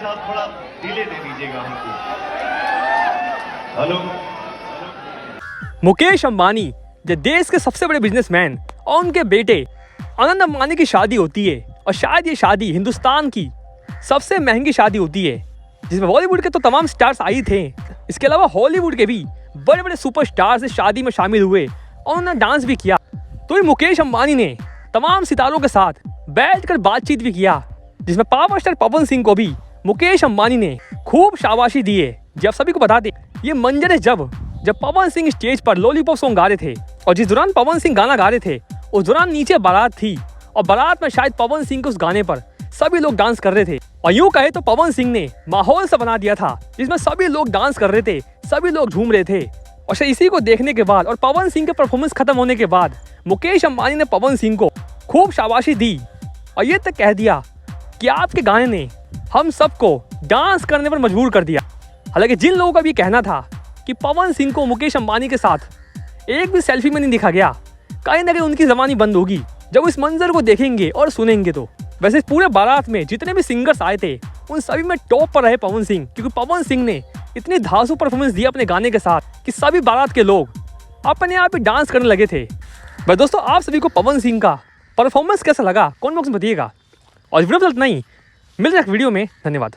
साहब थोड़ा डिले दे दीजिएगा हमको। हेलो। मुकेश अंबानी जो देश के सबसे बड़े बिजनेसमैन और उनके बेटे आनंद अंबानी की शादी होती है, और शायद ये शादी हिंदुस्तान की सबसे महंगी शादी होती है, जिसमें बॉलीवुड के तो तमाम स्टार्स आई थे, इसके अलावा हॉलीवुड के भी बड़े बड़े सुपरस्टार्स इस शादी में शामिल हुए और उन्होंने डांस भी किया। तो ये मुकेश अंबानी ने तमाम सितारों के साथ बैठकर बातचीत भी किया, जिसमें पावर स्टार पवन सिंह को भी मुकेश अंबानी ने खूब शाबाशी दी है। जब सभी को बता दें, ये मंजर है जब पवन सिंह स्टेज पर लॉलीपॉप सॉन्ग गा रहे थे, और जिस दौरान पवन सिंह गाना गा रहे थे उस दौरान नीचे बारात थी, और बारात में शायद पवन सिंह के उस गाने पर सभी लोग डांस कर रहे थे। और यूं कहे तो पवन सिंह ने माहौल सा बना दिया था, जिसमें सभी लोग डांस कर रहे थे, सभी लोग झूम रहे थे। और इसी को देखने के बाद और पवन सिंह के परफॉर्मेंस खत्म होने के बाद मुकेश अंबानी ने पवन सिंह को खूब शाबाशी दी और ये तक कह दिया कि आपके गाने ने हम सबको डांस करने पर मजबूर कर दिया। हालांकि जिन लोगों का भी कहना था कि पवन सिंह को मुकेश अंबानी के साथ एक भी सेल्फी में नहीं दिखा गया, कहीं ना कहीं उनकी ज़बानी बंद होगी जब इस मंजर को देखेंगे और सुनेंगे। तो वैसे पूरे बारात में जितने भी सिंगर्स आए थे उन सभी में टॉप पर रहे पवन सिंह, क्योंकि पवन सिंह ने इतनी धांसू परफॉर्मेंस दी अपने गाने के साथ कि सभी बारात के लोग अपने आप ही डांस करने लगे थे। बस दोस्तों, आप सभी को पवन सिंह का परफॉर्मेंस कैसा लगा कमेंट बॉक्स में बताइएगा। और वीडियो नहीं मिल रहा वीडियो में। धन्यवाद।